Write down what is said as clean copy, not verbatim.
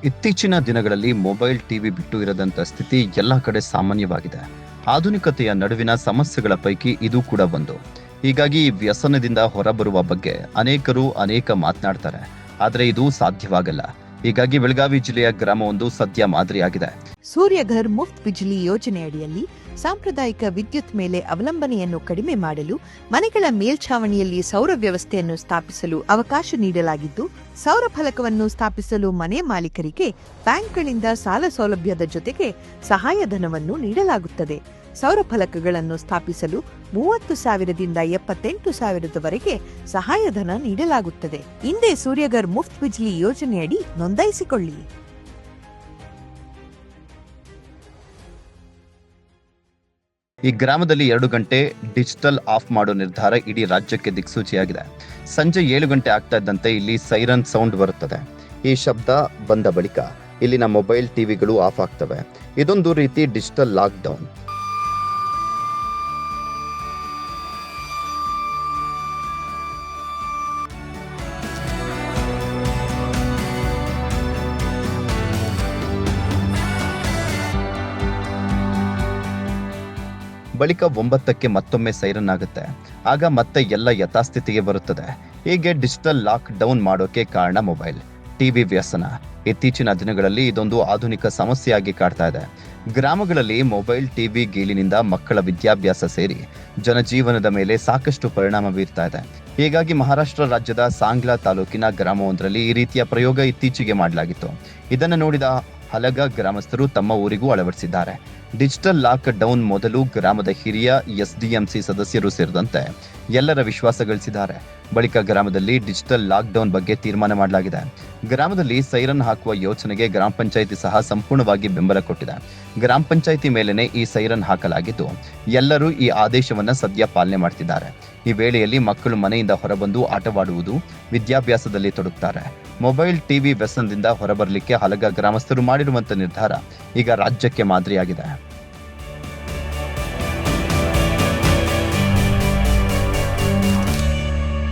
ಇತ್ತೀಚಿನ ದಿನಗಳಲ್ಲಿ mobile TV ಬಿಟ್ಟು ಇರದಂತ ಸ್ಥಿತಿ ಎಲ್ಲ ಕಡೆ ಸಾಮಾನ್ಯವಾಗಿದೆ. ಆಧುನಿಕತೆಯ ನಡುವಿನ ಸಮಸ್ಯೆಗಳ ಪೈಕಿ ಇದು ಕೂಡ ಒಂದು. ಹೀಗಾಗಿ ಈ ವ್ಯಸನದಿಂದ ಹೊರಬರುವ ಬಗ್ಗೆ ಅನೇಕರು ಅನೇಕ ಮಾತನಾಡ್ತಾರೆ. ಆದರೆ ಇದು ಸಾಧ್ಯವಾಗಲ್ಲ. ಹೀಗಾಗಿ ಬೆಳಗಾವಿ ಜಿಲ್ಲೆಯ ಗ್ರಾಮವೊಂದು ಸದ್ಯ ಮಾದರಿಯಾಗಿದೆ. ಸೂರ್ಯಘರ್ ಮುಫ್ತ್ ಬಿಜ್ಲಿ ಯೋಜನೆಯಡಿಯಲ್ಲಿ ಸಾಂಪ್ರದಾಯಿಕ ವಿದ್ಯುತ್ ಮೇಲೆ ಅವಲಂಬನೆಯನ್ನು ಕಡಿಮೆ ಮಾಡಲು ಮನೆಗಳ ಮೇಲ್ಛಾವಣಿಯಲ್ಲಿ ಸೌರ ವ್ಯವಸ್ಥೆಯನ್ನು ಸ್ಥಾಪಿಸಲು ಅವಕಾಶ ನೀಡಲಾಗಿದ್ದು, ಸೌರ ಫಲಕವನ್ನು ಸ್ಥಾಪಿಸಲು ಮನೆ ಮಾಲೀಕರಿಗೆ ಬ್ಯಾಂಕ್ಗಳಿಂದ ಸಾಲ ಸೌಲಭ್ಯದ ಜೊತೆಗೆ ಸಹಾಯಧನವನ್ನು ನೀಡಲಾಗುತ್ತದೆ. ಸೌರ ಫಲಕಗಳನ್ನು ಸ್ಥಾಪಿಸಲು 30,000ದಿಂದ 78,000ವರೆಗೆ ಸಹಾಯಧನ ನೀಡಲಾಗುತ್ತದೆ. ಹಿಂದೆ ಸೂರ್ಯಘರ್ ಮುಫ್ತ್ ಬಿಜ್ಲಿ ಯೋಜನೆಯಡಿ ನೋಂದಾಯಿಸಿಕೊಳ್ಳಿ. ಈ ಗ್ರಾಮದಲ್ಲಿ 2 ಗಂಟೆ ಡಿಜಿಟಲ್ ಆಫ್ ಮಾಡೋ ನಿರ್ಧಾರ ಇಡೀ ರಾಜ್ಯಕ್ಕೆ ದಿಕ್ಸೂಚಿಯಾಗಿದೆ. ಸಂಜೆ 7 ಗಂಟೆ ಆಗ್ತಾ ಇದ್ದಂತೆ ಇಲ್ಲಿ ಸೈರನ್ ಸೌಂಡ್ ಬರುತ್ತದೆ. ಈ ಶಬ್ದ ಬಂದ ಬಳಿಕ ಇಲ್ಲಿನ ಮೊಬೈಲ್ ಟಿವಿಗಳು ಆಫ್ ಆಗ್ತವೆ. ಇದೊಂದು ರೀತಿ ಡಿಜಿಟಲ್ ಲಾಕ್ ಡೌನ್. ಬಳಿಕ 9ಕ್ಕೆ ಮತ್ತೊಮ್ಮೆ ಸೈರನ್ ಆಗುತ್ತೆ. ಆಗ ಮತ್ತೆ ಎಲ್ಲ ಯಥಾಸ್ಥಿತಿಗೆ ಬರುತ್ತದೆ. ಹೀಗೆ ಡಿಜಿಟಲ್ ಲಾಕ್ ಡೌನ್ ಮಾಡೋಕೆ ಕಾರಣ ಮೊಬೈಲ್ ಟಿವಿ ವ್ಯಸನ. ಇತ್ತೀಚಿನ ದಿನಗಳಲ್ಲಿ ಇದೊಂದು ಆಧುನಿಕ ಸಮಸ್ಯೆಯಾಗಿ ಕಾಡ್ತಾ ಇದೆ. ಗ್ರಾಮಗಳಲ್ಲಿ ಮೊಬೈಲ್ ಟಿವಿ ಗೀಳಿನಿಂದ ಮಕ್ಕಳ ವಿದ್ಯಾಭ್ಯಾಸ ಸೇರಿ ಜನಜೀವನದ ಮೇಲೆ ಸಾಕಷ್ಟು ಪರಿಣಾಮ ಬೀರ್ತಾ ಇದೆ. ಹೀಗಾಗಿ ಮಹಾರಾಷ್ಟ್ರ ರಾಜ್ಯದ ಸಾಂಗ್ಲಾ ತಾಲೂಕಿನ ಗ್ರಾಮವೊಂದರಲ್ಲಿ ಈ ರೀತಿಯ ಪ್ರಯೋಗ ಇತ್ತೀಚೆಗೆ ಮಾಡಲಾಗಿತ್ತು. ಇದನ್ನು ನೋಡಿದ ಹಲಗ ಗ್ರಾಮಸ್ಥರು ತಮ್ಮ ಊರಿಗೂ ಅಳವಡಿಸಿದ್ದಾರೆ. ಡಿಜಿಟಲ್ ಲಾಕ್ ಡೌನ್ ಮೊದಲು ಗ್ರಾಮದ ಹಿರಿಯ ಎಸ್ಡಿಎಂಸಿ ಸದಸ್ಯರು ಸೇರಿದಂತೆ ಎಲ್ಲರ ವಿಶ್ವಾಸ ಗಳಿಸಿದ್ದಾರೆ. ಬಳಿಕ ಗ್ರಾಮದಲ್ಲಿ ಡಿಜಿಟಲ್ ಲಾಕ್ ಡೌನ್ ಬಗ್ಗೆ ತೀರ್ಮಾನ ಮಾಡಲಾಗಿದೆ. ಗ್ರಾಮದಲ್ಲಿ ಸೈರನ್ ಹಾಕುವ ಯೋಚನೆಗೆ ಗ್ರಾಮ ಪಂಚಾಯಿತಿ ಸಹ ಸಂಪೂರ್ಣವಾಗಿ ಬೆಂಬಲ ಕೊಟ್ಟಿದೆ. ಗ್ರಾಮ ಪಂಚಾಯಿತಿ ಮೇಲೆನೆ ಈ ಸೈರನ್ ಹಾಕಲಾಗಿದ್ದು, ಎಲ್ಲರೂ ಈ ಆದೇಶವನ್ನ ಸದ್ಯ ಪಾಲನೆ ಮಾಡ್ತಿದ್ದಾರೆ. ಈ ವೇಳೆಯಲ್ಲಿ ಮಕ್ಕಳು ಮನೆಯಿಂದ ಹೊರಬಂದು ಆಟವಾಡುವುದು, ವಿದ್ಯಾಭ್ಯಾಸದಲ್ಲಿ ತೊಡಗುತ್ತಾರೆ. ಮೊಬೈಲ್ ಟಿವಿ ವ್ಯಸನದಿಂದ ಹೊರಬರಲಿಕ್ಕೆ ಹಲಗ ಗ್ರಾಮಸ್ಥರು ಮಾಡಿರುವಂತ ನಿರ್ಧಾರ ಈಗ ರಾಜ್ಯಕ್ಕೆ ಮಾದರಿಯಾಗಿದೆ.